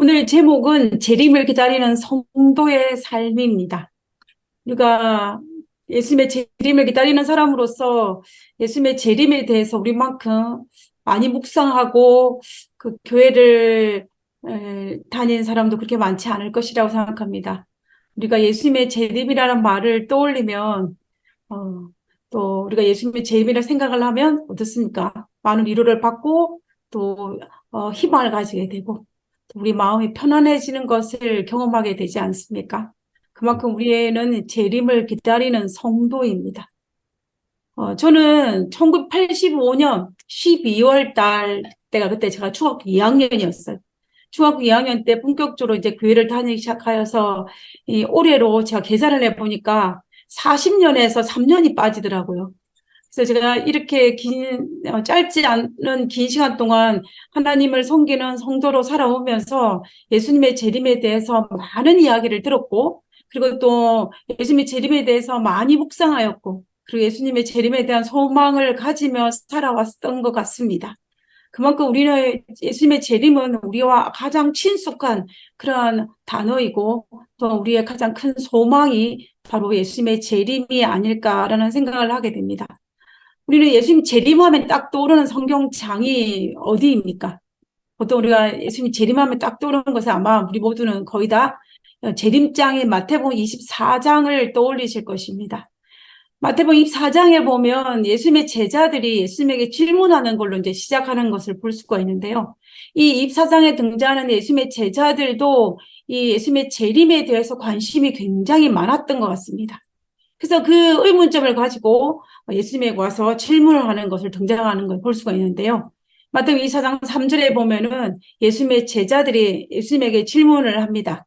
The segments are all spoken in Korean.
오늘 제목은 재림을 기다리는 성도의 삶입니다. 우리가 예수님의 재림을 기다리는 사람으로서 예수님의 재림에 대해서 우리만큼 많이 묵상하고 그 교회를 다니는 사람도 그렇게 많지 않을 것이라고 생각합니다. 우리가 예수님의 재림이라는 말을 떠올리면 어, 또 우리가 예수님의 재림이라 생각을 하면 어떻습니까? 많은 위로를 받고 또 희망을 가지게 되고 또 우리 마음이 편안해지는 것을 경험하게 되지 않습니까? 그만큼 우리는 재림을 기다리는 성도입니다. 저는 1985년 12월 달 때가 그때 제가 중학교 2학년이었어요. 중학교 2학년 때 본격적으로 이제 교회를 다니기 시작하여서 이 올해로 제가 계산을 해보니까 40년에서 3년이 빠지더라고요. 그래서 제가 이렇게 짧지 않은 긴 시간 동안 하나님을 섬기는 성도로 살아오면서 예수님의 재림에 대해서 많은 이야기를 들었고, 그리고 또 예수님의 재림에 대해서 많이 묵상하였고, 그리고 예수님의 재림에 대한 소망을 가지며 살아왔던 것 같습니다. 그만큼 우리는 예수님의 재림은 우리와 가장 친숙한 그러한 단어이고 또 우리의 가장 큰 소망이 바로 예수님의 재림이 아닐까라는 생각을 하게 됩니다. 우리는 예수님 재림하면 딱 떠오르는 성경장이 어디입니까? 보통 우리가 예수님 재림하면 딱 떠오르는 것은 아마 우리 모두는 거의 다 재림장인 마태복음 24장을 떠올리실 것입니다. 마태복음 24장에 보면 예수님의 제자들이 예수님에게 질문하는 걸로 이제 시작하는 것을 볼 수가 있는데요. 이 24장에 등장하는 예수님의 제자들도 이 예수님의 재림에 대해서 관심이 굉장히 많았던 것 같습니다. 그래서 그 의문점을 가지고 예수님에게 와서 질문을 하는 것을 등장하는 걸 볼 수가 있는데요. 마태복음 24장 3절에 보면은 예수님의 제자들이 예수님에게 질문을 합니다.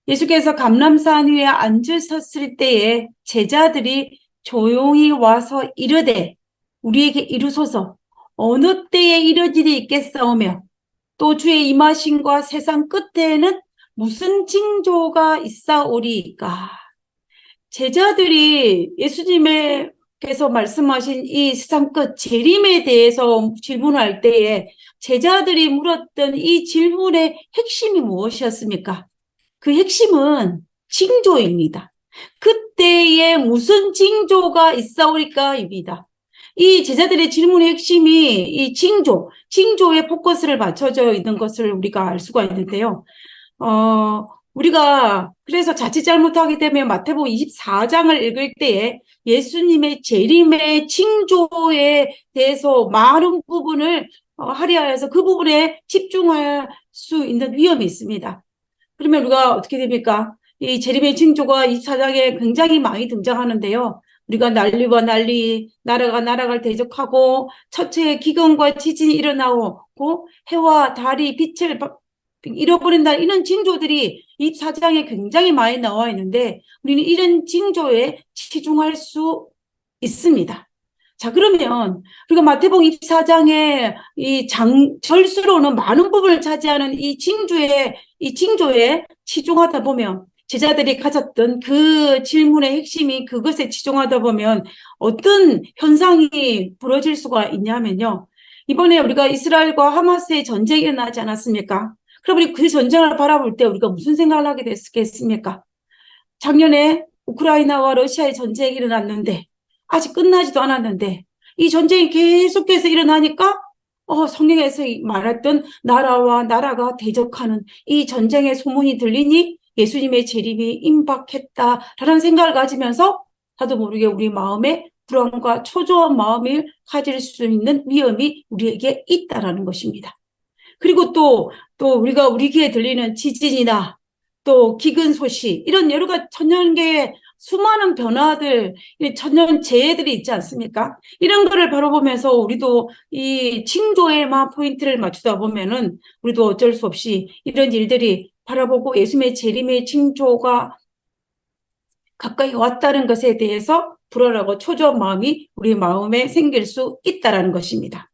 예수께서 감람산 위에 앉으셨을 때에 제자들이 조용히 와서 이르되 우리에게 이루소서 어느 때에 이런 일이 있겠사오며 또 주의 임하심과 세상 끝에는 무슨 징조가 있사오리이까. 제자들이 예수님께서 말씀하신 이 세상 끝 재림에 대해서 질문할 때에 제자들이 물었던 이 질문의 핵심이 무엇이었습니까? 그 핵심은 징조입니다. 그때에 무슨 징조가 있사오리까입니다. 이 제자들의 질문의 핵심이 이 징조에 포커스를 맞춰져 있는 것을 우리가 알 수가 있는데요. 우리가 그래서 자칫 잘못하게 되면 마태복음 24장을 읽을 때에 예수님의 재림의 징조에 대해서 많은 부분을 할애하여서 그 부분에 집중할 수 있는 위험이 있습니다. 그러면 우리가 어떻게 됩니까? 이 재림의 징조가 24장에 굉장히 많이 등장하는데요. 우리가 난리와 난리, 나라가 나라를 대적하고 첫째 기근과 지진이 일어나고 해와 달이 빛을 잃어버린다. 이런 징조들이 24장에 굉장히 많이 나와 있는데 우리는 이런 징조에 치중할 수 있습니다. 자, 그러면 우리가 마태복음 24장에 절수로는 많은 부분을 차지하는 이 징조에 치중하다 보면 제자들이 가졌던 그 질문의 핵심이 그것에 치중하다 보면 어떤 현상이 벌어질 수가 있냐면요. 이번에 우리가 이스라엘과 하마스의 전쟁이 일어나지 않았습니까? 그럼 우리 그 전쟁을 바라볼 때 우리가 무슨 생각을 하게 됐겠습니까? 작년에 우크라이나와 러시아의 전쟁이 일어났는데 아직 끝나지도 않았는데 이 전쟁이 계속해서 일어나니까 성경에서 말했던 나라와 나라가 대적하는 이 전쟁의 소문이 들리니 예수님의 재림이 임박했다라는 생각을 가지면서 나도 모르게 우리 마음에 불안과 초조한 마음을 가질 수 있는 위험이 우리에게 있다라는 것입니다. 그리고 또 우리가 우리 귀에 들리는 지진이나 또 기근 소식, 이런 여러 가지 천년계의 수많은 변화들, 천년 재해들이 있지 않습니까? 이런 거를 바라보면서 우리도 이 징조에만 포인트를 맞추다 보면은 우리도 어쩔 수 없이 이런 일들이 바라보고 예수님의 재림의 징조가 가까이 왔다는 것에 대해서 불안하고 초조한 마음이 우리 마음에 생길 수 있다는 것입니다.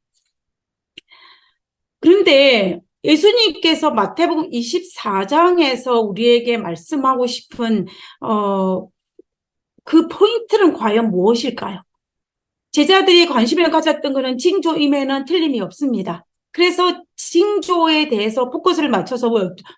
그런데 예수님께서 마태복음 24장에서 우리에게 말씀하고 싶은 그 포인트는 과연 무엇일까요? 제자들이 관심을 가졌던 것은 징조임에는 틀림이 없습니다. 그래서 징조에 대해서 포커스를 맞춰서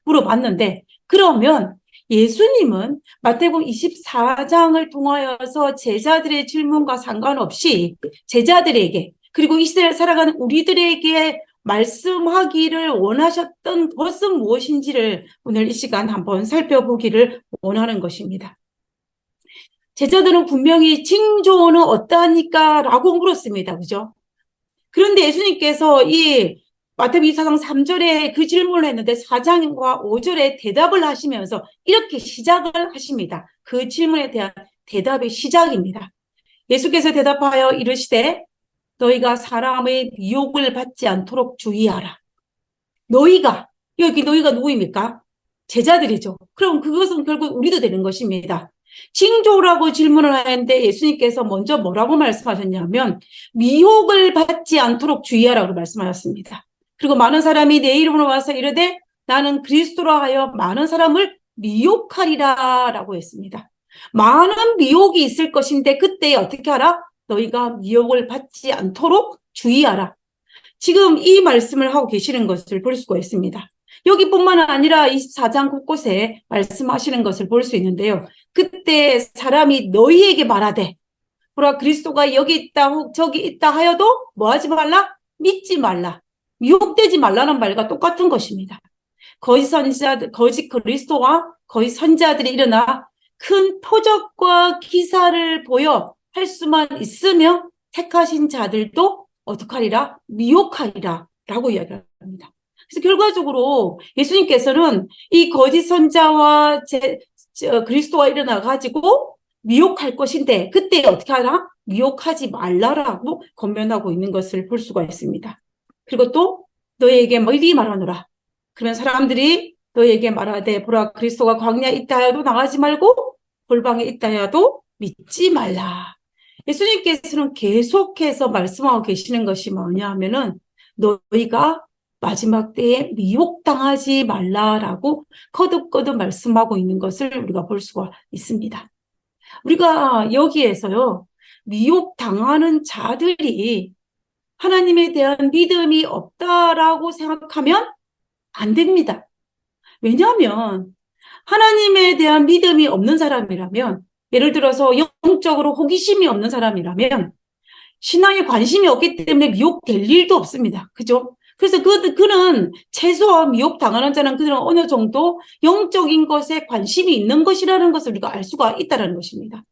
물어봤는데, 그러면 예수님은 마태복음 24장을 통하여서 제자들의 질문과 상관없이 제자들에게, 그리고 이스라엘 살아가는 우리들에게 말씀하기를 원하셨던 것은 무엇인지를 오늘 이 시간 한번 살펴보기를 원하는 것입니다. 제자들은 분명히 징조는 어떠하니까? 라고 물었습니다. 그죠? 그런데 예수님께서 이 마태복음 24장 3절에 그 질문을 했는데 4장과 5절에 대답을 하시면서 이렇게 시작을 하십니다. 그 질문에 대한 대답의 시작입니다. 예수께서 대답하여 이르시되 너희가 사람의 미혹을 받지 않도록 주의하라. 너희가, 여기 너희가 누구입니까? 제자들이죠. 그럼 그것은 결국 우리도 되는 것입니다. 징조라고 질문을 하는데 예수님께서 먼저 뭐라고 말씀하셨냐면 미혹을 받지 않도록 주의하라고 말씀하셨습니다. 그리고 많은 사람이 내 이름으로 와서 이르되 나는 그리스도라 하여 많은 사람을 미혹하리라 라고 했습니다. 많은 미혹이 있을 것인데 그때 어떻게 하라? 너희가 미혹을 받지 않도록 주의하라. 지금 이 말씀을 하고 계시는 것을 볼 수가 있습니다. 여기뿐만 아니라 24장 곳곳에 말씀하시는 것을 볼 수 있는데요. 그때 사람이 너희에게 말하되 보라 그리스도가 여기 있다 혹 저기 있다 하여도 뭐 하지 말라? 믿지 말라. 미혹되지 말라는 말과 똑같은 것입니다. 거짓 그리스도와 거짓 선자들이 일어나 큰 표적과 기사를 보여 할 수만 있으며 택하신 자들도 어떡하리라? 미혹하리라 라고 이야기합니다. 그래서 결과적으로 예수님께서는 이 거짓 선자와 그리스도가 일어나가지고 미혹할 것인데 그때 어떻게 하라? 미혹하지 말라라고 권면하고 있는 것을 볼 수가 있습니다. 그리고 또 너희에게 미리 말하노라. 그러면 사람들이 너희에게 말하되 보라 그리스도가 광야에 있다 해도 나가지 말고 골방에 있다 해도 믿지 말라. 예수님께서는 계속해서 말씀하고 계시는 것이 뭐냐 하면은 너희가 마지막 때에 미혹당하지 말라라고 거듭거듭 말씀하고 있는 것을 우리가 볼 수가 있습니다. 우리가 여기에서요, 미혹당하는 자들이 하나님에 대한 믿음이 없다라고 생각하면 안 됩니다. 왜냐하면 하나님에 대한 믿음이 없는 사람이라면, 예를 들어서 영적으로 호기심이 없는 사람이라면 신앙에 관심이 없기 때문에 미혹될 일도 없습니다. 그죠? 그래서 그는 최소한 미혹당하는 자는 그들은 어느 정도 영적인 것에 관심이 있는 것이라는 것을 우리가 알 수가 있다는 것입니다.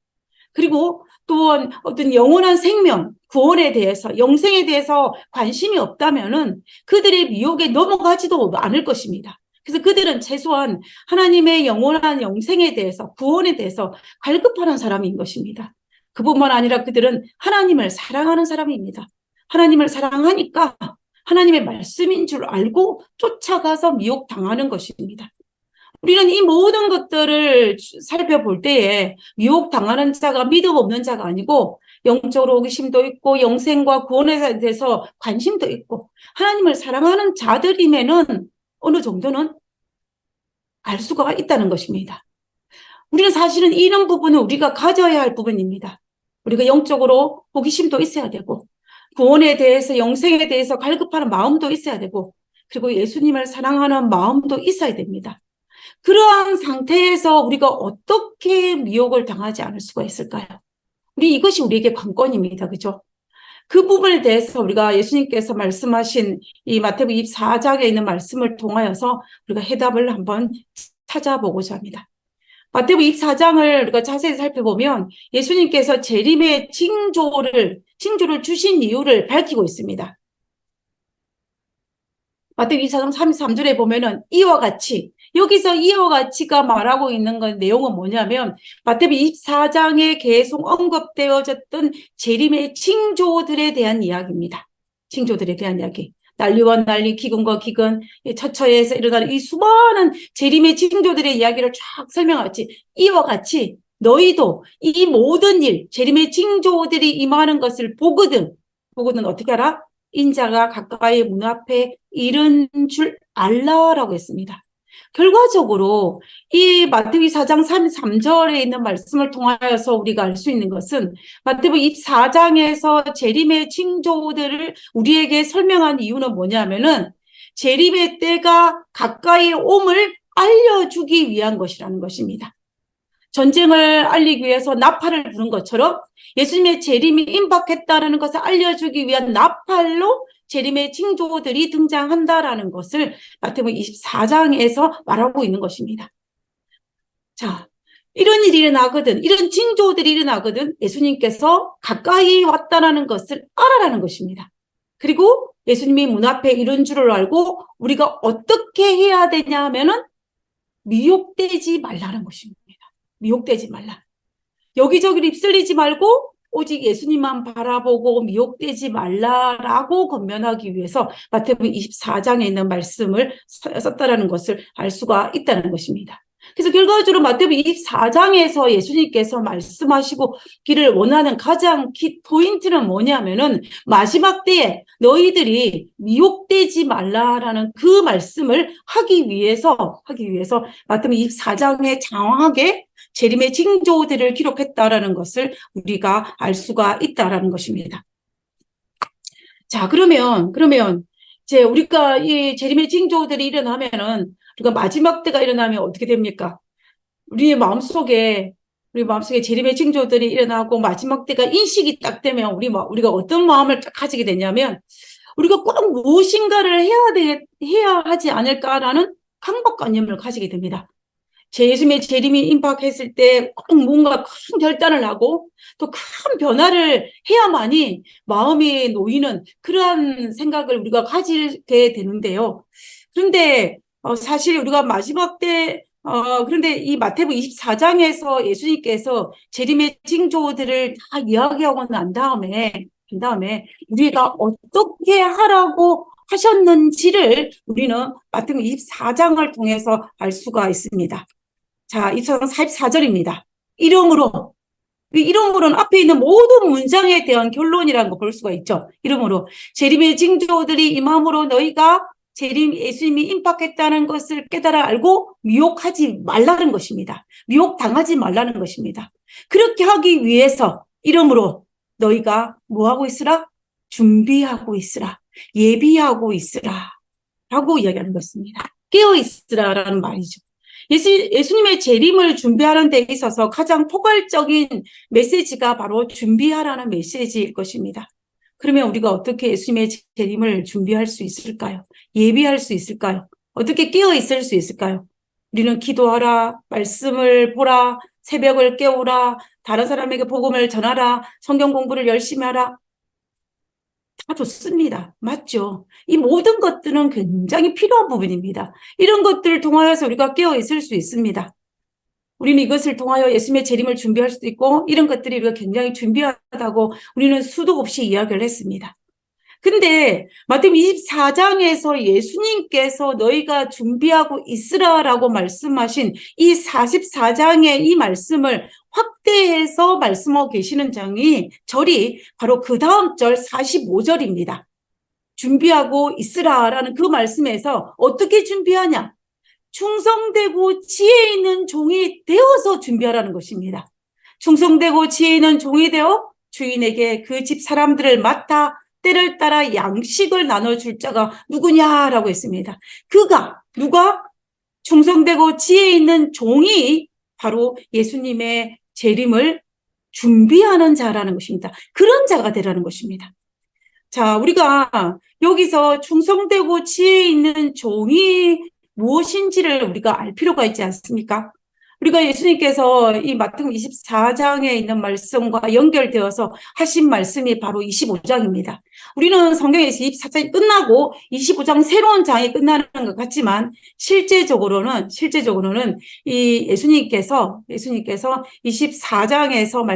그리고 또한 어떤 영원한 생명, 구원에 대해서, 영생에 대해서 관심이 없다면은 그들의 미혹에 넘어가지도 않을 것입니다. 그래서 그들은 최소한 하나님의 영원한 영생에 대해서, 구원에 대해서 갈급하는 사람인 것입니다. 그뿐만 아니라 그들은 하나님을 사랑하는 사람입니다. 하나님을 사랑하니까 하나님의 말씀인 줄 알고 쫓아가서 미혹당하는 것입니다. 우리는 이 모든 것들을 살펴볼 때에 미혹당하는 자가 믿음 없는 자가 아니고 영적으로 호기심도 있고 영생과 구원에 대해서 관심도 있고 하나님을 사랑하는 자들이면은 어느 정도는 알 수가 있다는 것입니다. 우리는 사실은 이런 부분은 우리가 가져야 할 부분입니다. 우리가 영적으로 호기심도 있어야 되고 구원에 대해서 영생에 대해서 갈급하는 마음도 있어야 되고 그리고 예수님을 사랑하는 마음도 있어야 됩니다. 그러한 상태에서 우리가 어떻게 미혹을 당하지 않을 수가 있을까요? 이것이 우리에게 관건입니다. 그죠? 그 부분에 대해서 우리가 예수님께서 말씀하신 이 마태복음 24장에 있는 말씀을 통하여서 우리가 해답을 한번 찾아보고자 합니다. 마태복음 24장을 우리가 자세히 살펴보면 예수님께서 재림의 징조를 주신 이유를 밝히고 있습니다. 마태복음 24장 33절에 보면은 이와 같이 여기서 이와 같이가 말하고 있는 건 내용은 뭐냐면 마태복음 24장에 계속 언급되어졌던 재림의 징조들에 대한 이야기입니다. 징조들에 대한 이야기. 난리와 난리, 기근과 기근, 처처에서 일어나는 이 수많은 재림의 징조들의 이야기를 쫙 설명하지. 이와 같이 너희도 이 모든 일, 재림의 징조들이 임하는 것을 보거든 어떻게 알아? 인자가 가까이 문 앞에 이른 줄 알라라고 했습니다. 결과적으로 이 마태복음 4장 33절에 있는 말씀을 통하여서 우리가 알 수 있는 것은 마태복음 24장에서 재림의 징조들을 우리에게 설명한 이유는 뭐냐면은 재림의 때가 가까이 옴을 알려주기 위한 것이라는 것입니다. 전쟁을 알리기 위해서 나팔을 부는 것처럼 예수님의 재림이 임박했다는 것을 알려주기 위한 나팔로 재림의 징조들이 등장한다라는 것을 마태복음 24장에서 말하고 있는 것입니다. 자, 이런 일이 일어나거든, 이런 징조들이 일어나거든 예수님께서 가까이 왔다라는 것을 알아라는 것입니다. 그리고 예수님이 문 앞에 이런 줄을 알고 우리가 어떻게 해야 되냐 하면은 미혹되지 말라는 것입니다. 미혹되지 말라. 여기저기 휩쓸리지 말고 오직 예수님만 바라보고 미혹되지 말라라고 권면하기 위해서 마태복음 24장에 있는 말씀을 썼다라는 것을 알 수가 있다는 것입니다. 그래서 결과적으로 마태복음 24장에서 예수님께서 말씀하시기를 원하는 가장 키 포인트는 뭐냐면은 마지막 때에 너희들이 미혹되지 말라라는 그 말씀을 하기 위해서 마태복음 24장에 장황하게 재림의 징조들을 기록했다라는 것을 우리가 알 수가 있다라는 것입니다. 자, 그러면 이제 우리가 이 재림의 징조들이 일어나면은 우리가 마지막 때가 일어나면 어떻게 됩니까? 우리의 마음속에 재림의 징조들이 일어나고 마지막 때가 인식이 딱 되면 우리가 어떤 마음을 딱 가지게 되냐면 우리가 꼭 무엇인가를 해야 하지 않을까라는 강박관념을 가지게 됩니다. 예수님의 재림이 임박했을 때 꼭 뭔가 큰 결단을 하고 또 큰 변화를 해야만이 마음이 놓이는 그러한 생각을 우리가 가지게 되는데요. 그런데 사실 우리가 마지막 때 그런데 이 마태복음 24장에서 예수님께서 재림의 징조들을 다 이야기하고 난 다음에 우리가 어떻게 하라고 하셨는지를 우리는 마태복음 24장을 통해서 알 수가 있습니다. 자, 24장 44절입니다. 이름으로는 앞에 있는 모든 문장에 대한 결론이라는 거 볼 수가 있죠. 이름으로 재림의 징조들이 임함으로 너희가 예수님이 임박했다는 것을 깨달아 알고 미혹하지 말라는 것입니다. 미혹당하지 말라는 것입니다. 그렇게 하기 위해서 이름으로 너희가 뭐하고 있으라? 준비하고 있으라. 예비하고 있으라. 라고 이야기하는 것입니다. 깨어 있으라라는 말이죠. 예수님의 재림을 준비하는 데 있어서 가장 포괄적인 메시지가 바로 준비하라는 메시지일 것입니다. 그러면 우리가 어떻게 예수님의 재림을 준비할 수 있을까요? 예비할 수 있을까요? 어떻게 깨어 있을 수 있을까요? 우리는 기도하라, 말씀을 보라, 새벽을 깨우라, 다른 사람에게 복음을 전하라, 성경 공부를 열심히 하라. 다 좋습니다. 맞죠? 이 모든 것들은 굉장히 필요한 부분입니다. 이런 것들을 통하여서 우리가 깨어 있을 수 있습니다. 우리는 이것을 통하여 예수님의 재림을 준비할 수도 있고 이런 것들이 우리가 굉장히 준비하다고 우리는 수도 없이 이야기를 했습니다. 근데 마태복음 24장에서 예수님께서 너희가 준비하고 있으라라고 말씀하신 이 44장의 이 말씀을 확대해서 말씀하고 계시는 절이 바로 그 다음 절 45절입니다. 준비하고 있으라라는 그 말씀에서 어떻게 준비하냐? 충성되고 지혜 있는 종이 되어서 준비하라는 것입니다. 충성되고 지혜 있는 종이 되어 주인에게 그 집 사람들을 맡아 때를 따라 양식을 나눠줄 자가 누구냐라고 했습니다. 누가 충성되고 지혜 있는 종이 바로 예수님의 재림을 준비하는 자라는 것입니다. 그런 자가 되라는 것입니다. 자, 우리가 여기서 충성되고 지혜 있는 종이 무엇인지를 우리가 알 필요가 있지 않습니까? 우리가 예수님께서 이 마태복음 24장에 있는 말씀과 연결되어서 하신 말씀이 바로 25장입니다. 우리는 성경에서 24장이 끝나고 25장 새로운 장이 끝나는 것 같지만 실제적으로는 이 예수님께서 44장에서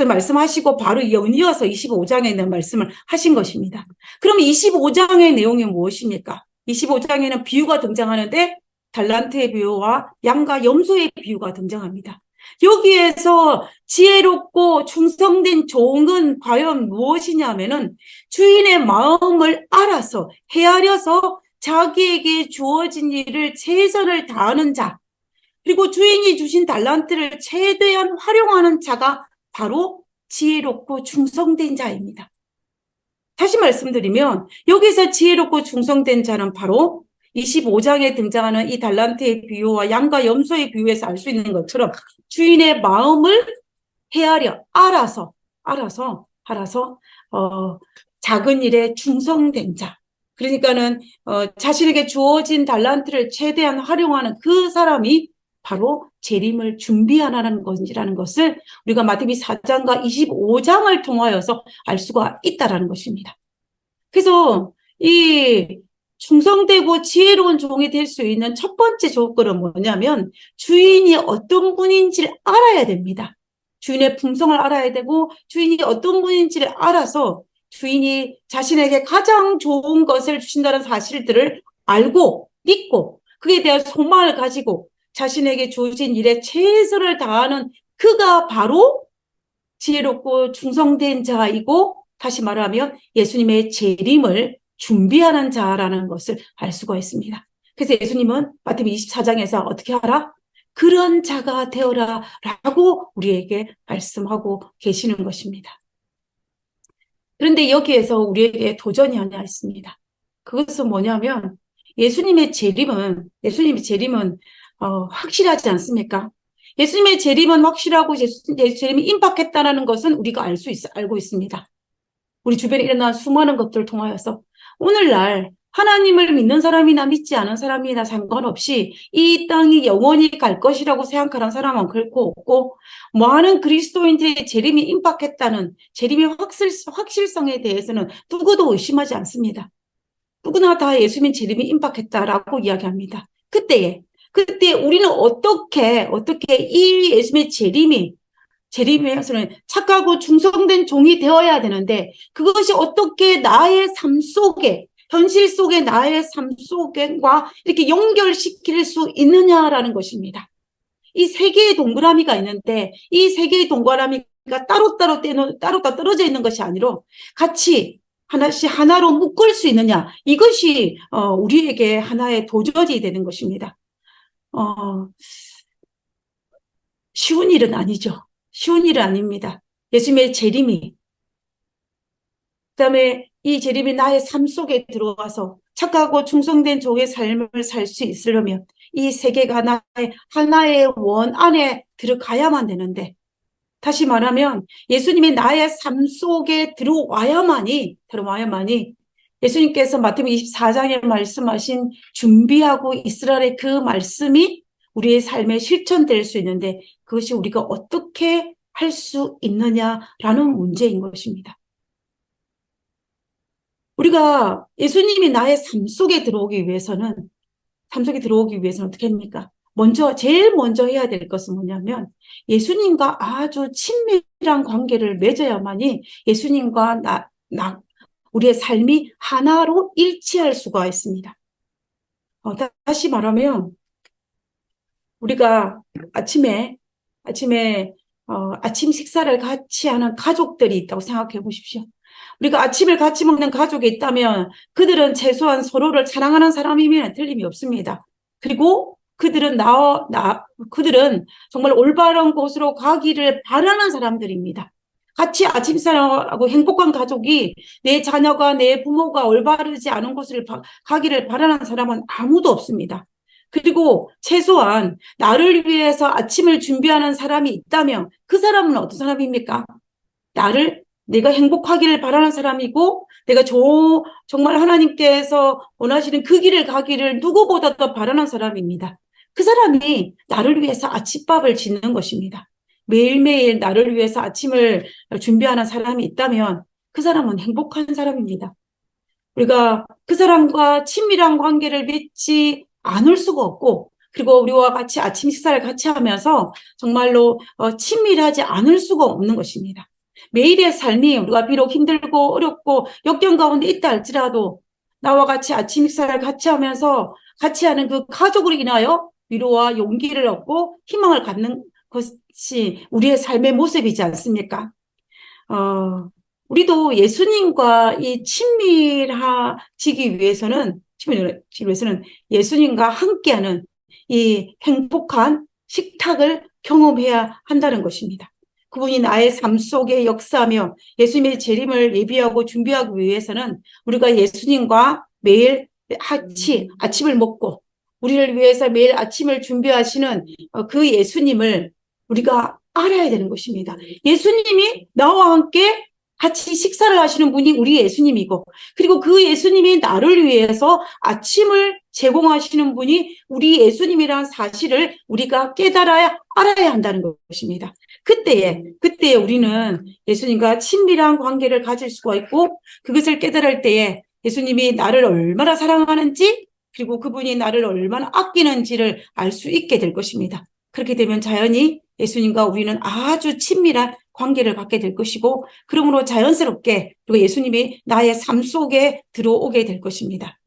말씀하시고 바로 이어서 25장에 있는 말씀을 하신 것입니다. 그럼 25장의 내용이 무엇입니까? 25장에는 비유가 등장하는데 달란트의 비유와 양과 염소의 비유가 등장합니다. 여기에서 지혜롭고 충성된 종은 과연 무엇이냐면은 주인의 마음을 알아서 헤아려서 자기에게 주어진 일을 최선을 다하는 자, 그리고 주인이 주신 달란트를 최대한 활용하는 자가 바로 지혜롭고 충성된 자입니다. 다시 말씀드리면 여기서 지혜롭고 충성된 자는 바로 25장에 등장하는 이 달란트의 비유와 양과 염소의 비유에서 알 수 있는 것처럼 주인의 마음을 헤아려 알아서 작은 일에 충성된 자. 그러니까는 자신에게 주어진 달란트를 최대한 활용하는 그 사람이 바로 재림을 준비하라는 것이라는 것을 우리가 마태복음 4장과 25장을 통하여서 알 수가 있다라는 것입니다. 그래서 이 충성되고 지혜로운 종이 될 수 있는 첫 번째 조건은 뭐냐면 주인이 어떤 분인지를 알아야 됩니다. 주인의 품성을 알아야 되고 주인이 어떤 분인지를 알아서 주인이 자신에게 가장 좋은 것을 주신다는 사실들을 알고 믿고 그에 대한 소망을 가지고 자신에게 주어진 일에 최선을 다하는 그가 바로 지혜롭고 충성된 자이고 다시 말하면 예수님의 재림을 준비하는 자라는 것을 알 수가 있습니다. 그래서 예수님은 마태복음 24장에서 어떻게 하라? 그런 자가 되어라 라고 우리에게 말씀하고 계시는 것입니다. 그런데 여기에서 우리에게 도전이 하나 있습니다. 그것은 뭐냐면 예수님의 재림은 확실하지 않습니까? 예수님의 재림은 확실하고 재림이 임박했다는 것은 우리가 알고 있습니다. 우리 주변에 일어난 수많은 것들을 통하여서 오늘날 하나님을 믿는 사람이나 믿지 않은 사람이나 상관없이 이 땅이 영원히 갈 것이라고 생각하는 사람은 결코 없고 많은 그리스도인들의 재림이 임박했다는 재림의 확실성에 대해서는 누구도 의심하지 않습니다. 누구나 다 예수님 재림이 임박했다라고 이야기합니다. 그때 우리는 어떻게 이 예수님의 재림에서는 착하고 충성된 종이 되어야 되는데 그것이 어떻게 나의 삶 속에 현실 속에 나의 삶 속과 이렇게 연결시킬 수 있느냐라는 것입니다. 이 세 개의 동그라미가 있는데 이 세 개의 동그라미가 따로따로 떨어져 있는 것이 아니라 같이 하나씩 하나로 묶을 수 있느냐 이것이 우리에게 하나의 도전이 되는 것입니다. 쉬운 일은 아니죠. 쉬운 일은 아닙니다. 예수님의 재림이 그다음에 이 재림이 나의 삶 속에 들어와서 착하고 충성된 종의 삶을 살 수 있으려면 이 세계가 하나의 원 안에 들어가야만 되는데 다시 말하면 예수님이 나의 삶 속에 들어와야만이 예수님께서 마태복음 24장에 말씀하신 준비하고 있으라의 그 말씀이 우리의 삶에 실천될 수 있는데 그것이 우리가 어떻게 할 수 있느냐라는 문제인 것입니다. 우리가 예수님이 나의 삶 속에 들어오기 위해서는 어떻게 합니까? 제일 먼저 해야 될 것은 뭐냐면 예수님과 아주 친밀한 관계를 맺어야만이 예수님과 우리의 삶이 하나로 일치할 수가 있습니다. 다시 말하면 우리가 아침에 아침 식사를 같이 하는 가족들이 있다고 생각해 보십시오. 우리가 아침을 같이 먹는 가족이 있다면 그들은 최소한 서로를 사랑하는 사람이면 틀림이 없습니다. 그리고 그들은 정말 올바른 곳으로 가기를 바라는 사람들입니다. 같이 아침 식사하고 행복한 가족이 내 자녀가 내 부모가 올바르지 않은 곳을 가기를 바라는 사람은 아무도 없습니다. 그리고 최소한 나를 위해서 아침을 준비하는 사람이 있다면 그 사람은 어떤 사람입니까? 내가 행복하기를 바라는 사람이고 내가 정말 하나님께서 원하시는 그 길을 가기를 누구보다도 바라는 사람입니다. 그 사람이 나를 위해서 아침밥을 짓는 것입니다. 매일매일 나를 위해서 아침을 준비하는 사람이 있다면 그 사람은 행복한 사람입니다. 우리가 그 사람과 친밀한 관계를 맺지 않을 수가 없고 그리고 우리와 같이 아침 식사를 같이 하면서 정말로 친밀하지 않을 수가 없는 것입니다. 매일의 삶이 우리가 비록 힘들고 어렵고 역경 가운데 있다 할지라도 나와 같이 아침 식사를 같이 하면서 같이 하는 그 가족으로 인하여 위로와 용기를 얻고 희망을 갖는 것이 우리의 삶의 모습이지 않습니까? 우리도 예수님과 이 친밀해지기 위해서는 위해서는 예수님과 함께하는 이 행복한 식탁을 경험해야 한다는 것입니다. 그분이 나의 삶 속에 역사하며 예수님의 재림을 예비하고 준비하기 위해서는 우리가 예수님과 매일 아침을 먹고 우리를 위해서 매일 아침을 준비하시는 그 예수님을 우리가 알아야 되는 것입니다. 예수님이 나와 함께 같이 식사를 하시는 분이 우리 예수님이고, 그리고 그 예수님이 나를 위해서 아침을 제공하시는 분이 우리 예수님이라는 사실을 우리가 알아야 한다는 것입니다. 그때에 우리는 예수님과 친밀한 관계를 가질 수가 있고, 그것을 깨달을 때에 예수님이 나를 얼마나 사랑하는지, 그리고 그분이 나를 얼마나 아끼는지를 알 수 있게 될 것입니다. 그렇게 되면 자연히 예수님과 우리는 아주 친밀한 관계를 갖게 될 것이고, 그러므로 자연스럽게 그리고 예수님이 나의 삶 속에 들어오게 될 것입니다.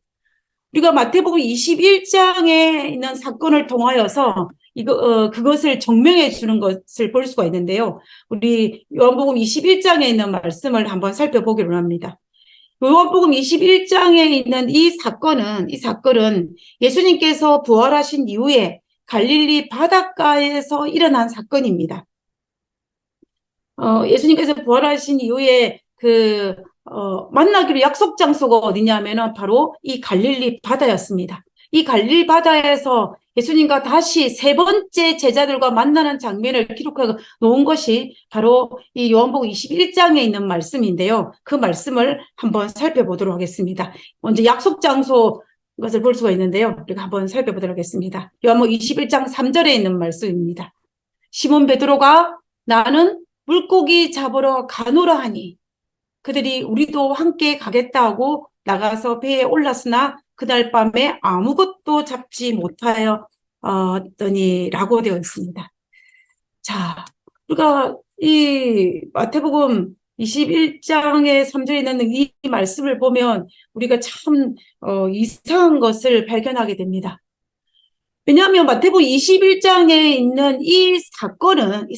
우리가 마태복음 21장에 있는 사건을 통하여서 그것을 증명해 주는 것을 볼 수가 있는데요. 우리 요한복음 21장에 있는 말씀을 한번 살펴보기로 합니다. 요한복음 21장에 있는 이 사건은 예수님께서 부활하신 이후에 갈릴리 바닷가에서 일어난 사건입니다. 예수님께서 부활하신 이후에 만나기로 약속 장소가 어디냐면은 바로 이 갈릴리 바다였습니다. 이 갈릴리 바다에서 예수님과 다시 세 번째 제자들과 만나는 장면을 기록해 놓은 것이 바로 이 요한복음 21장에 있는 말씀인데요. 그 말씀을 한번 살펴보도록 하겠습니다. 먼저 약속 장소 것을 볼 수가 있는데요. 우리가 한번 살펴보도록 하겠습니다. 요한복음 21장 3절에 있는 말씀입니다. 시몬 베드로가 나는 물고기 잡으러 가노라 하니 그들이 우리도 함께 가겠다 하고 나가서 배에 올랐으나 그날 밤에 아무것도 잡지 못하였더니라고 되어 있습니다. 자, 우리가 이 마태복음 21장의 3절에 있는 이 말씀을 보면 우리가 참 이상한 것을 발견하게 됩니다. 왜냐하면 마태복음 21장에 있는 이 사건은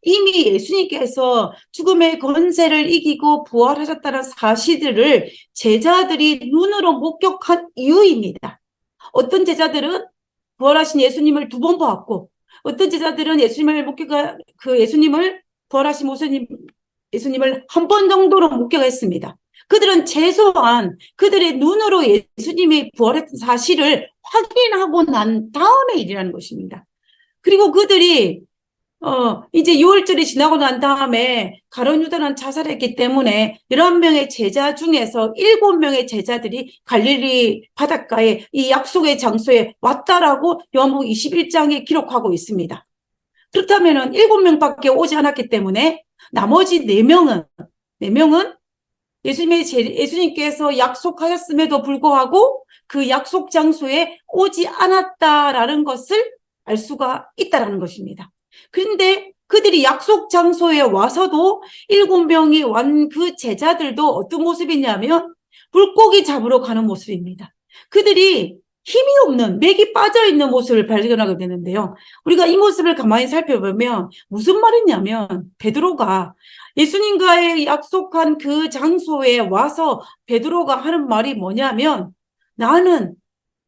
이미 예수님께서 죽음의 권세를 이기고 부활하셨다는 사실들을 제자들이 눈으로 목격한 이유입니다. 어떤 제자들은 부활하신 예수님을 2번 보았고, 어떤 제자들은 부활하신 예수님을 한 번 정도로 목격했습니다. 그들은 최소한 그들의 눈으로 예수님이 부활했던 사실을 확인하고 난 다음에 일이라는 것입니다. 그리고 그들이 이제 6월절이 지나고 난 다음에 가룟 유다는 자살했기 때문에 11명의 제자 중에서 7명의 제자들이 갈릴리 바닷가에 이 약속의 장소에 왔다라고 요한복음 21장에 기록하고 있습니다. 그렇다면 7명밖에 오지 않았기 때문에 나머지 4명은 예수님께서 약속하셨음에도 불구하고 그 약속 장소에 오지 않았다라는 것을 알 수가 있다라는 것입니다. 그런데 그들이 약속 장소에 와서도 7명이 wan 그 제자들도 어떤 모습이냐면 물고기 잡으러 가는 모습입니다. 그들이 힘이 없는, 맥이 빠져있는 모습을 발견하게 되는데요. 우리가 이 모습을 가만히 살펴보면 무슨 말이냐면 베드로가 예수님과의 약속한 그 장소에 와서 베드로가 하는 말이 뭐냐면 나는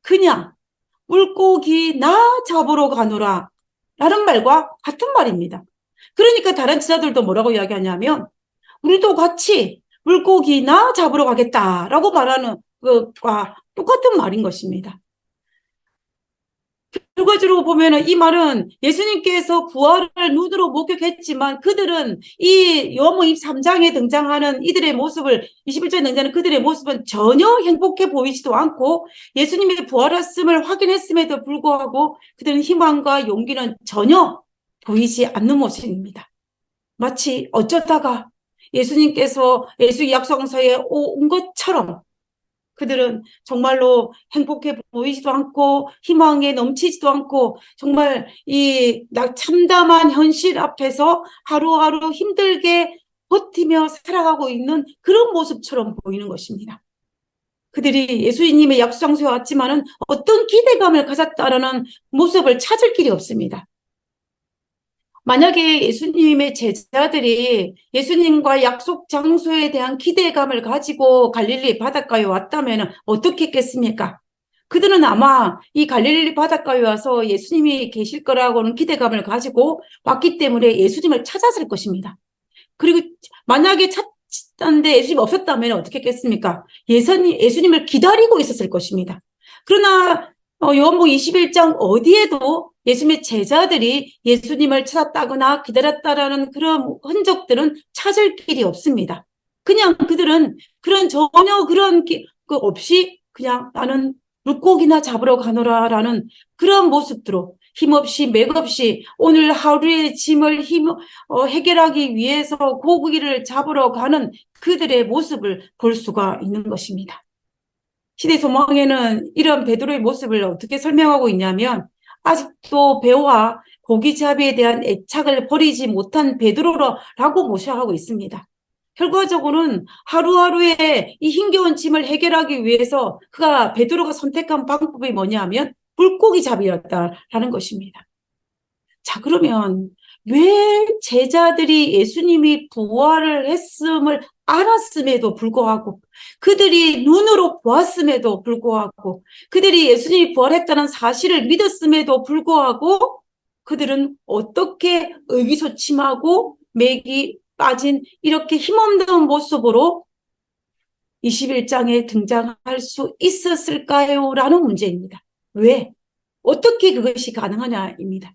그냥 물고기나 잡으러 가노라 라는 말과 같은 말입니다. 그러니까 다른 지자들도 뭐라고 이야기하냐면 우리도 같이 물고기나 잡으러 가겠다라고 말하는 것과 똑같은 말인 것입니다. 결과적으로 보면은 이 말은 예수님께서 부활을 눈으로 목격했지만 그들은 이 요한복음 23장에 등장하는 이들의 모습을 21절에 등장하는 그들의 모습은 전혀 행복해 보이지도 않고 예수님의 부활했음을 확인했음에도 불구하고 그들은 희망과 용기는 전혀 보이지 않는 모습입니다. 마치 어쩌다가 예수님께서 예수 약속서에 온 것처럼 그들은 정말로 행복해 보이지도 않고 희망에 넘치지도 않고 정말 이 참담한 현실 앞에서 하루하루 힘들게 버티며 살아가고 있는 그런 모습처럼 보이는 것입니다. 그들이 예수님의 약속장소에 왔지만은 어떤 기대감을 가졌다라는 모습을 찾을 길이 없습니다. 만약에 예수님의 제자들이 예수님과 약속 장소에 대한 기대감을 가지고 갈릴리 바닷가에 왔다면 어떻게 했겠습니까? 그들은 아마 이 갈릴리 바닷가에 와서 예수님이 계실 거라고는 기대감을 가지고 왔기 때문에 예수님을 찾았을 것입니다. 그리고 만약에 찾았는데 예수님이 없었다면 어떻게 했겠습니까? 예수님을 기다리고 있었을 것입니다. 그러나 요한복음 21장 어디에도 예수님의 제자들이 예수님을 찾았다거나 기다렸다라는 그런 흔적들은 찾을 길이 없습니다. 그냥 그들은 전혀 그런 그 없이 그냥 나는 물고기나 잡으러 가노라라는 그런 모습으로 힘없이 맥없이 오늘 하루의 짐을 해결하기 위해서 고기를 잡으러 가는 그들의 모습을 볼 수가 있는 것입니다. 시대 소망에는 이런 베드로의 모습을 어떻게 설명하고 있냐면 아직도 배와 고기잡이에 대한 애착을 버리지 못한 베드로라고 모셔하고 있습니다. 결과적으로는 하루하루의 이 힘겨운 짐을 해결하기 위해서 베드로가 선택한 방법이 뭐냐면 물고기 잡이였다라는 것입니다. 자, 그러면 왜 제자들이 예수님이 부활을 했음을 알았음에도 불구하고 그들이 눈으로 보았음에도 불구하고 그들이 예수님이 부활했다는 사실을 믿었음에도 불구하고 그들은 어떻게 의기소침하고 맥이 빠진 이렇게 힘없는 모습으로 21장에 등장할 수 있었을까요? 라는 문제입니다. 왜? 어떻게 그것이 가능하냐입니다.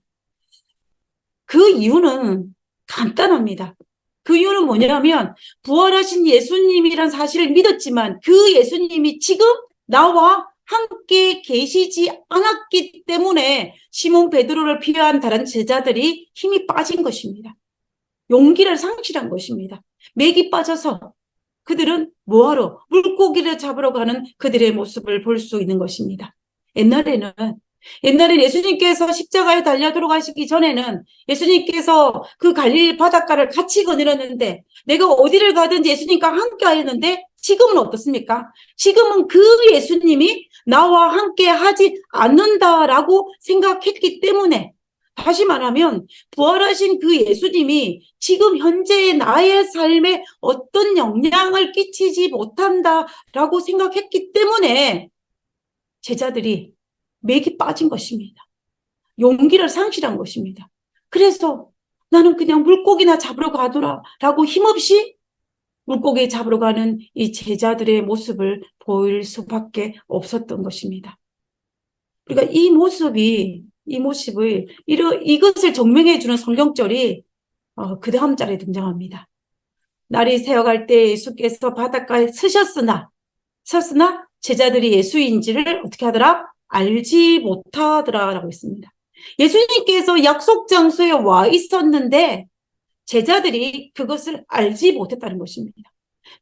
그 이유는 간단합니다. 그 이유는 뭐냐면 부활하신 예수님이란 사실을 믿었지만 그 예수님이 지금 나와 함께 계시지 않았기 때문에 시몬 베드로를 필요한 다른 제자들이 힘이 빠진 것입니다. 용기를 상실한 것입니다. 맥이 빠져서 그들은 뭐하러 물고기를 잡으러 가는 그들의 모습을 볼 수 있는 것입니다. 옛날에는 예수님께서 십자가에 달려 들어가시기 전에는 예수님께서 그 갈릴리 바닷가를 같이 거닐었는데 내가 어디를 가든지 예수님과 함께 하였는데 지금은 어떻습니까? 지금은 그 예수님이 나와 함께 하지 않는다라고 생각했기 때문에 다시 말하면 부활하신 그 예수님이 지금 현재의 나의 삶에 어떤 영향을 끼치지 못한다라고 생각했기 때문에 제자들이 맥이 빠진 것입니다. 용기를 상실한 것입니다. 그래서 나는 그냥 물고기나 잡으러 가더라라고 힘없이 물고기 잡으러 가는 이 제자들의 모습을 보일 수밖에 없었던 것입니다. 그러니까 이것을 증명해주는 성경절이 그 다음 절에 등장합니다. 날이 새어갈 때 예수께서 바닷가에 서셨으나 제자들이 예수인지를 어떻게 하더라? 알지 못하더라라고 했습니다. 예수님께서 약속 장소에 와 있었는데 제자들이 그것을 알지 못했다는 것입니다.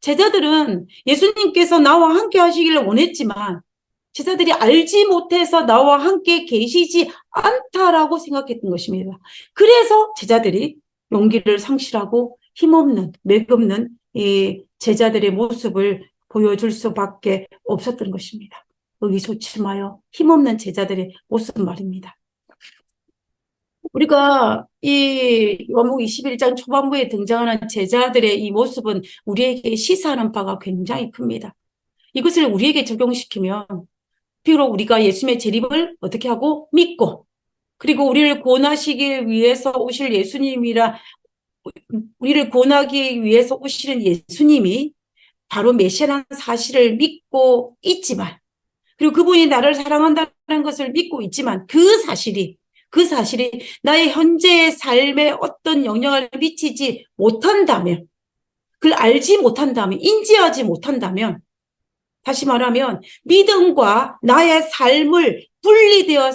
제자들은 예수님께서 나와 함께 하시기를 원했지만 제자들이 알지 못해서 나와 함께 계시지 않다라고 생각했던 것입니다. 그래서 제자들이 용기를 상실하고 힘없는, 맥없는 이 제자들의 모습을 보여줄 수밖에 없었던 것입니다. 의기소침하여 힘없는 제자들의 모습 말입니다. 우리가 이 요한복음 21장 초반부에 등장하는 제자들의 이 모습은 우리에게 시사하는 바가 굉장히 큽니다. 이것을 우리에게 적용시키면 비록 우리가 예수님의 재림을 어떻게 하고 믿고 그리고 우리를 구원하시기 위해서 오실 우리를 구원하기 위해서 오시는 예수님이 바로 메시아라는 사실을 믿고 있지만 그리고 그분이 나를 사랑한다는 것을 믿고 있지만 그 사실이 나의 현재의 삶에 어떤 영향을 미치지 못한다면 그걸 알지 못한다면 인지하지 못한다면 다시 말하면 믿음과 나의 삶을 분리되어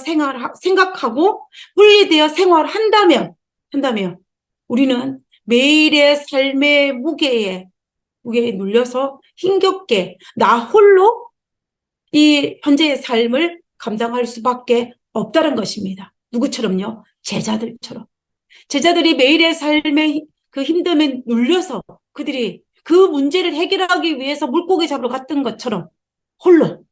생각하고 분리되어 생활한다면 우리는 매일의 삶의 무게에 눌려서 힘겹게 나 홀로 이 현재의 삶을 감당할 수밖에 없다는 것입니다. 누구처럼요? 제자들이 매일의 삶의 그 힘듦에 눌려서 그들이 그 문제를 해결하기 위해서 물고기 잡으러 갔던 것처럼 홀로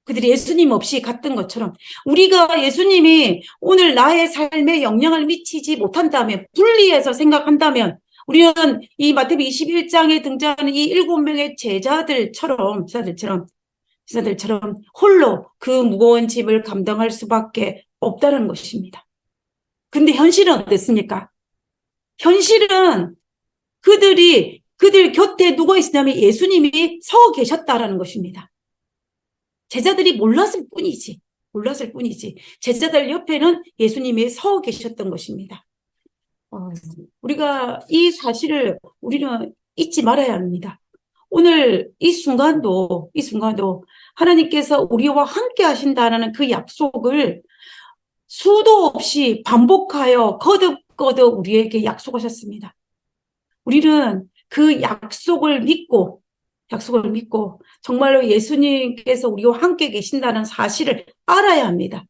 그들이 예수님 없이 갔던 것처럼 우리가 예수님이 오늘 나의 삶에 영향을 미치지 못한다면, 분리해서 생각한다면, 우리는 이 마태복음 21장에 등장하는 이 7명의 제자들처럼 홀로 그 무거운 짐을 감당할 수밖에 없다는 것입니다. 근데 현실은 어땠습니까? 현실은 그들 곁에 누가 있었냐면 예수님이 서 계셨다라는 것입니다. 제자들이 몰랐을 뿐이지. 제자들 옆에는 예수님이 서 계셨던 것입니다. 우리가 이 사실을 우리는 잊지 말아야 합니다. 오늘 이 순간도 하나님께서 우리와 함께 하신다는 그 약속을 수도 없이 반복하여 거듭 우리에게 약속하셨습니다. 우리는 그 약속을 믿고 정말로 예수님께서 우리와 함께 계신다는 사실을 알아야 합니다.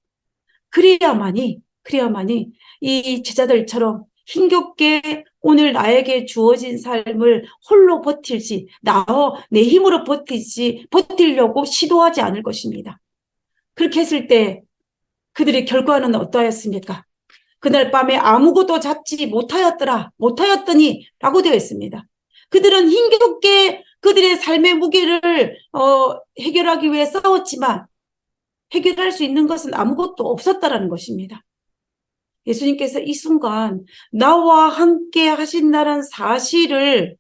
그래야만이 이 제자들처럼 힘겹게 오늘 나에게 주어진 삶을 홀로 버틸지, 내 힘으로 버티려고 시도하지 않을 것입니다. 그렇게 했을 때 그들의 결과는 어떠했습니까? 그날 밤에 아무것도 잡지 못하였더니 라고 되어 있습니다. 그들은 힘겹게 그들의 삶의 무게를 해결하기 위해 싸웠지만 해결할 수 있는 것은 아무것도 없었다라는 것입니다. 예수님께서 이 순간 나와 함께 하신다는 사실을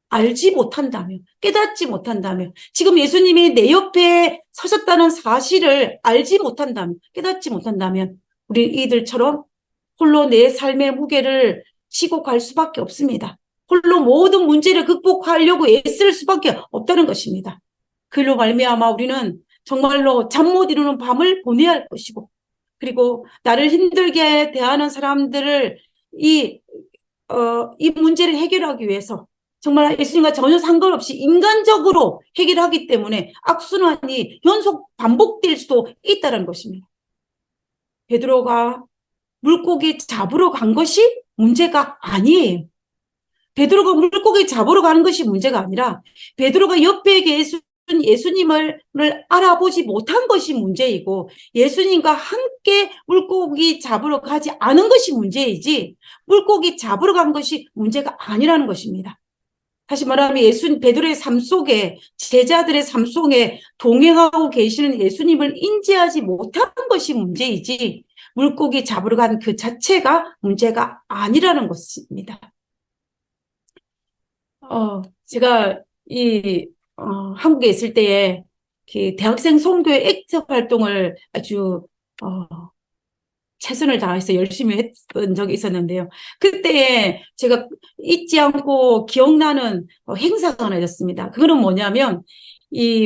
알지 못한다면, 깨닫지 못한다면, 지금 예수님이 내 옆에 서셨다는 사실을 알지 못한다면, 깨닫지 못한다면 우리 이들처럼 홀로 내 삶의 무게를 지고 갈 수밖에 없습니다. 홀로 모든 문제를 극복하려고 애쓸 수밖에 없다는 것입니다. 그로 말미암아 우리는 정말로 잠 못 이루는 밤을 보내야 할 것이고, 그리고 나를 힘들게 대하는 사람들을 이 문제를 해결하기 위해서 정말 예수님과 전혀 상관없이 인간적으로 해결하기 때문에 악순환이 연속 반복될 수도 있다는 것입니다. 베드로가 물고기 잡으러 간 것이 문제가 아니에요. 베드로가 물고기 잡으러 가는 것이 문제가 아니라 베드로가 옆에 계신 예수님을 알아보지 못한 것이 문제이고, 예수님과 함께 물고기 잡으러 가지 않은 것이 문제이지 물고기 잡으러 간 것이 문제가 아니라는 것입니다. 다시 말하면 베드로의 삶 속에, 제자들의 삶 속에 동행하고 계시는 예수님을 인지하지 못한 것이 문제이지 물고기 잡으러 간 그 자체가 문제가 아니라는 것입니다. 제가 한국에 있을 때에 그 대학생 선교회 액tive 활동을 아주 최선을 다해서 열심히 했던 적이 있었는데요. 그때 제가 잊지 않고 기억나는 행사가 하나 있었습니다. 그거는 뭐냐면,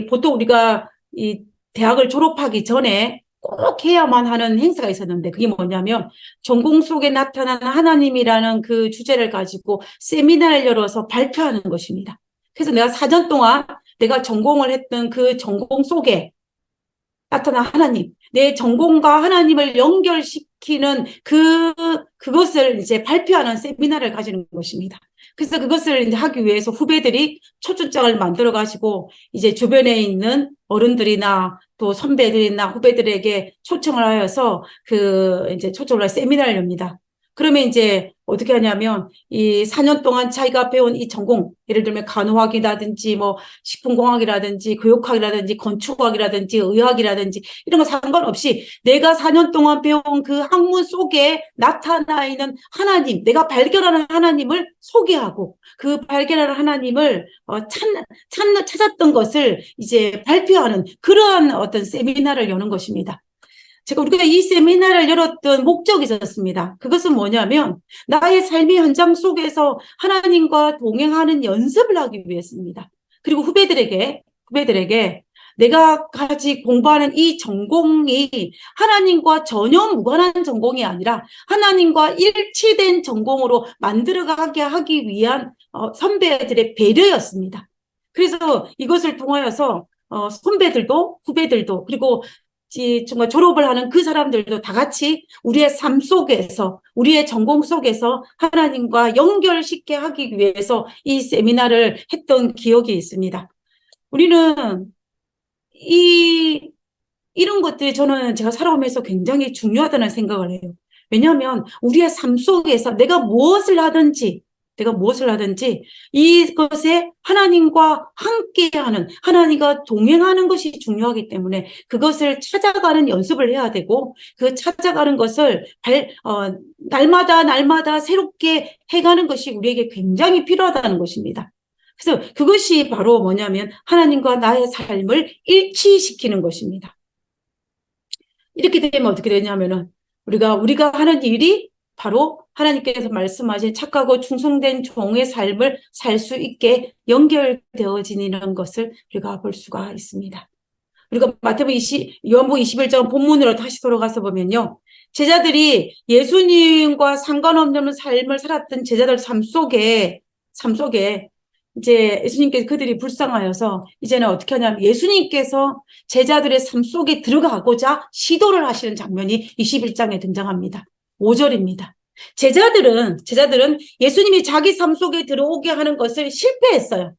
보통 우리가 이 대학을 졸업하기 전에 꼭 해야만 하는 행사가 있었는데, 그게 뭐냐면 전공 속에 나타난 하나님이라는 그 주제를 가지고 세미나를 열어서 발표하는 것입니다. 그래서 내가 4년 동안 내가 전공을 했던 그 전공 속에 나타난 하나님, 내 전공과 하나님을 연결시키는 그것을 이제 발표하는 세미나를 가지는 것입니다. 그래서 그것을 이제 하기 위해서 후배들이 초청장을 만들어 가지고 이제 주변에 있는 어른들이나 또 선배들이나 후배들에게 초청을 하여서 이제 초청을 해서 세미나를 엽니다. 그러면 이제 어떻게 하냐면 이 4년 동안 자기가 배운 이 전공, 예를 들면 간호학이라든지 뭐 식품공학이라든지 교육학이라든지 건축학이라든지 의학이라든지 이런 거 상관없이 내가 4년 동안 배운 그 학문 속에 나타나 있는 하나님, 내가 발견하는 하나님을 소개하고 그 발견하는 하나님을 찾았던 것을 이제 발표하는 그러한 어떤 세미나를 여는 것입니다. 우리가 이 세미나를 열었던 목적이 있었습니다. 그것은 뭐냐면 나의 삶의 현장 속에서 하나님과 동행하는 연습을 하기 위해서입니다. 그리고 후배들에게 내가 같이 공부하는 이 전공이 하나님과 전혀 무관한 전공이 아니라 하나님과 일치된 전공으로 만들어가게 하기 위한 선배들의 배려였습니다. 그래서 이것을 통하여서 선배들도 후배들도 그리고 정말 졸업을 하는 그 사람들도 다 같이 우리의 삶 속에서, 우리의 전공 속에서 하나님과 연결시켜 하기 위해서 이 세미나를 했던 기억이 있습니다. 우리는 이 이런 것들이 저는 제가 살아오면서 굉장히 중요하다는 생각을 해요. 왜냐하면 우리의 삶 속에서 내가 무엇을 하든지 이것에 하나님과 함께하는, 하나님과 동행하는 것이 중요하기 때문에 그것을 찾아가는 연습을 해야 되고, 그 찾아가는 것을 날마다 새롭게 해가는 것이 우리에게 굉장히 필요하다는 것입니다. 그래서 그것이 바로 뭐냐면 하나님과 나의 삶을 일치시키는 것입니다. 이렇게 되면 어떻게 되냐면은 우리가 하는 일이 바로 하나님께서 말씀하신 착하고 충성된 종의 삶을 살 수 있게 연결되어지는 것을 우리가 볼 수가 있습니다. 우리가 요한복음 21장 본문으로 다시 돌아가서 보면요. 제자들이 예수님과 상관없는 삶을 살았던 제자들 삶 속에 이제 예수님께서 그들이 불쌍하여서 이제는 어떻게 하냐면 예수님께서 제자들의 삶 속에 들어가고자 시도를 하시는 장면이 21장에 등장합니다. 5절입니다. 제자들은 예수님이 자기 삶 속에 들어오게 하는 것을 실패했어요.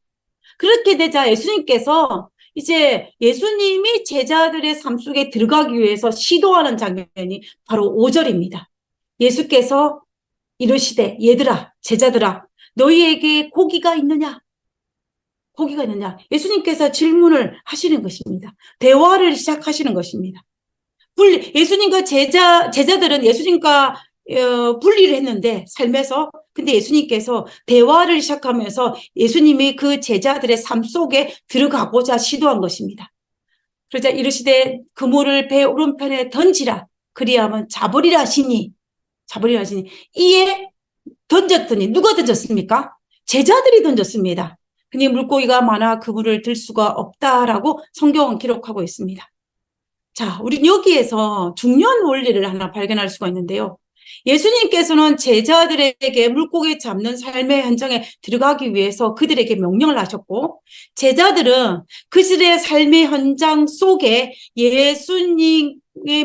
그렇게 되자 예수님께서 이제 예수님이 제자들의 삶 속에 들어가기 위해서 시도하는 장면이 바로 5절입니다. 예수께서 이르시되 얘들아, 제자들아, 너희에게 고기가 있느냐? 고기가 있느냐? 예수님께서 질문을 하시는 것입니다. 대화를 시작하시는 것입니다. 예수님과 제자들은 예수님과 분리를 했는데 삶에서, 근데 예수님께서 대화를 시작하면서 예수님이 그 제자들의 삶 속에 들어가고자 시도한 것입니다. 그러자 이르시되 그물을 배 오른편에 던지라 그리하면 잡으리라 하시니 이에 던졌더니 누가 던졌습니까? 제자들이 던졌습니다. 그니 물고기가 많아 그물을 들 수가 없다라고 성경은 기록하고 있습니다. 자, 우리 여기에서 중요한 원리를 하나 발견할 수가 있는데요. 예수님께서는 제자들에게 물고기 잡는 삶의 현장에 들어가기 위해서 그들에게 명령을 하셨고, 제자들은 그들의 삶의 현장 속에 예수님의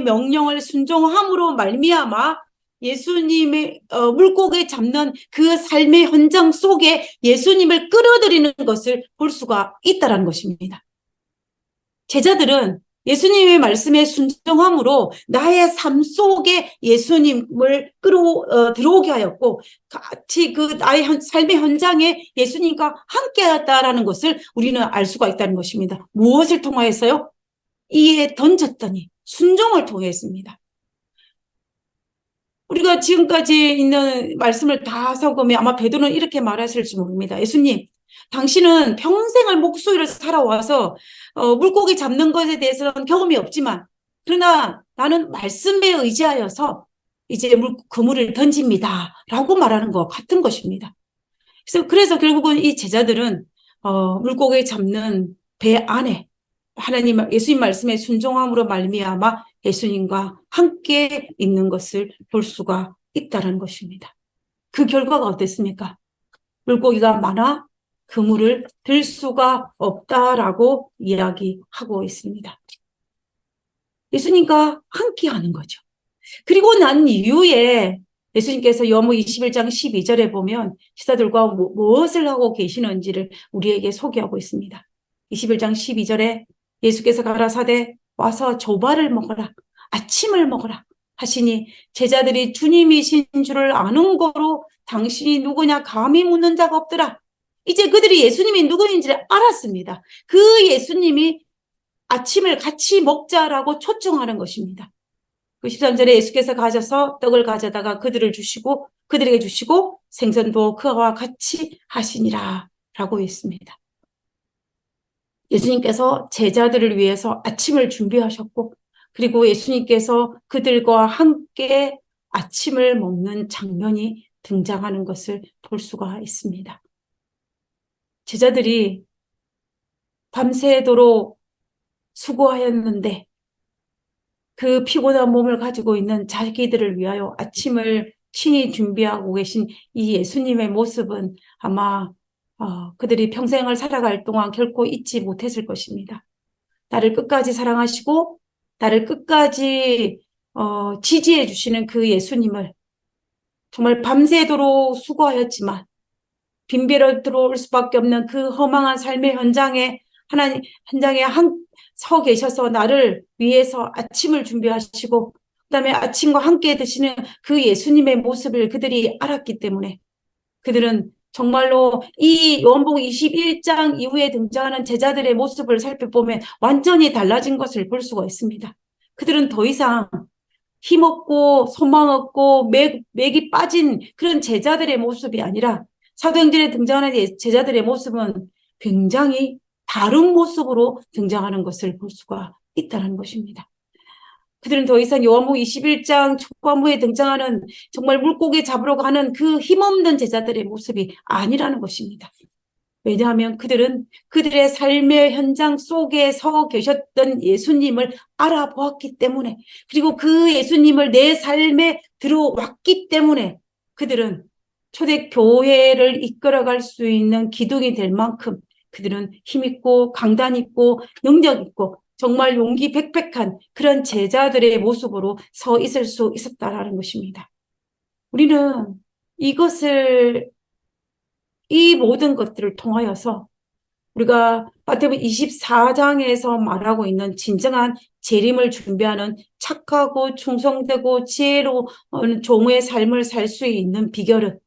명령을 순종함으로 말미암아 예수님의 물고기 잡는 그 삶의 현장 속에 예수님을 끌어들이는 것을 볼 수가 있다는 것입니다. 제자들은 예수님의 말씀에 순종함으로 나의 삶 속에 예수님을 들어오게 하였고, 같이 그 나의 삶의 현장에 예수님과 함께 하였다라는 것을 우리는 알 수가 있다는 것입니다. 무엇을 통하였어요? 이에 던졌더니 순종을 통했습니다. 우리가 지금까지 있는 말씀을 다 적으면 아마 베드로는 이렇게 말하실지 모릅니다. 예수님, 당신은 평생을 목수일을 살아와서 물고기 잡는 것에 대해서는 경험이 없지만, 그러나 나는 말씀에 의지하여서 이제 그물을 던집니다 라고 말하는 것 같은 것입니다. 그래서 결국은 이 제자들은 물고기 잡는 배 안에 예수님 말씀에 순종함으로 말미암아 예수님과 함께 있는 것을 볼 수가 있다는 것입니다. 그 결과가 어땠습니까? 물고기가 많아 그물을 들 수가 없다라고 이야기하고 있습니다. 예수님과 함께 하는 거죠. 그리고 난 이후에 예수님께서 요한복음 21장 12절에 보면 시사들과 무엇을 하고 계시는지를 우리에게 소개하고 있습니다. 21장 12절에 예수께서 가라사대 와서 조발을 먹어라, 아침을 먹어라 하시니 제자들이 주님이신 줄을 아는 거로 당신이 누구냐 감히 묻는 자가 없더라. 이제 그들이 예수님이 누구인지를 알았습니다. 그 예수님이 아침을 같이 먹자라고 초청하는 것입니다. 그 13절에 예수께서 가셔서 떡을 가져다가 그들에게 주시고 생선도 그와 같이 하시니라 라고 했습니다. 예수님께서 제자들을 위해서 아침을 준비하셨고, 그리고 예수님께서 그들과 함께 아침을 먹는 장면이 등장하는 것을 볼 수가 있습니다. 제자들이 밤새도록 수고하였는데 그 피곤한 몸을 가지고 있는 자기들을 위하여 아침을 친히 준비하고 계신 이 예수님의 모습은 아마 그들이 평생을 살아갈 동안 결코 잊지 못했을 것입니다. 나를 끝까지 사랑하시고 나를 끝까지 지지해 주시는 그 예수님을 정말 밤새도록 수고하였지만 빈비로 들어올 수밖에 없는 그 허망한 삶의 현장에 하나님 현장에 서 계셔서 나를 위해서 아침을 준비하시고 그다음에 아침과 함께 드시는 그 예수님의 모습을 그들이 알았기 때문에 그들은 정말로 이 요한복음 21장 이후에 등장하는 제자들의 모습을 살펴보면 완전히 달라진 것을 볼 수가 있습니다. 그들은 더 이상 힘없고 소망 없고 맥이 빠진 그런 제자들의 모습이 아니라 사도행전에 등장하는 제자들의 모습은 굉장히 다른 모습으로 등장하는 것을 볼 수가 있다는 것입니다. 그들은 더 이상 요한복음 21장 초반부에 등장하는 정말 물고기 잡으러 가는 그 힘없는 제자들의 모습이 아니라는 것입니다. 왜냐하면 그들은 그들의 삶의 현장 속에 서 계셨던 예수님을 알아보았기 때문에 그리고 그 예수님을 내 삶에 들어왔기 때문에 그들은 초대교회를 이끌어갈 수 있는 기둥이 될 만큼 그들은 힘있고 강단 있고 능력 있고 정말 용기 백백한 그런 제자들의 모습으로 서 있을 수 있었다라는 것입니다. 우리는 이것을 이 모든 것들을 통하여서 우리가 마태복음 24장에서 말하고 있는 진정한 재림을 준비하는 착하고 충성되고 지혜로운 종의 삶을 살 수 있는 비결은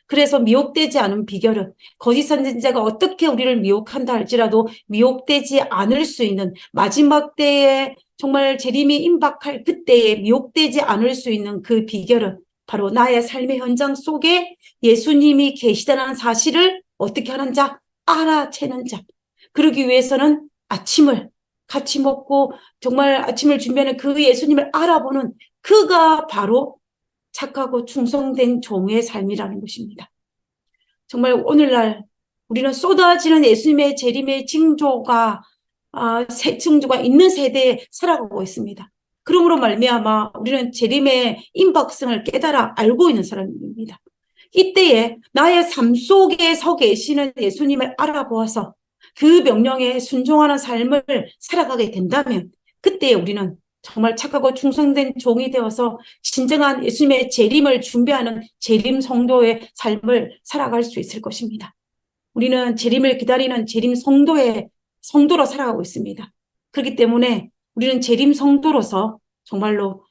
그래서 미혹되지 않은 비결은 거짓 선지자가 어떻게 우리를 미혹한다 할지라도 미혹되지 않을 수 있는 마지막 때에 정말 재림이 임박할 그때에 미혹되지 않을 수 있는 그 비결은 바로 나의 삶의 현장 속에 예수님이 계시다는 사실을 어떻게 하는 자? 알아채는 자. 그러기 위해서는 아침을 같이 먹고 정말 아침을 준비하는 그 예수님을 알아보는 그가 바로 착하고 충성된 종의 삶이라는 것입니다. 정말 오늘날 우리는 쏟아지는 예수님의 재림의 징조가 징조가 있는 세대에 살아가고 있습니다. 그러므로 말미암아 우리는 재림의 임박성을 깨달아 알고 있는 사람입니다. 이때에 나의 삶 속에 서 계시는 예수님을 알아보아서 그 명령에 순종하는 삶을 살아가게 된다면 그때 우리는 정말 착하고 충성된 종이 되어서 진정한 예수님의 재림을 준비하는 재림 성도의 삶을 살아갈 수 있을 것입니다. 우리는 재림을 기다리는 재림 성도로 살아가고 있습니다. 그렇기 때문에 우리는 재림 성도로서 정말로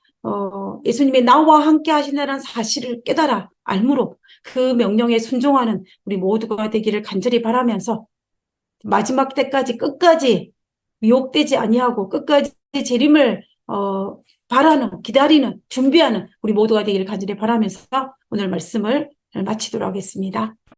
예수님이 나와 함께 하신다는 사실을 깨달아 알므로 그 명령에 순종하는 우리 모두가 되기를 간절히 바라면서 마지막 때까지 끝까지 미혹되지 아니하고 끝까지 재림을 바라는 기다리는 준비하는 우리 모두가 되기를 간절히 바라면서 오늘 말씀을 마치도록 하겠습니다.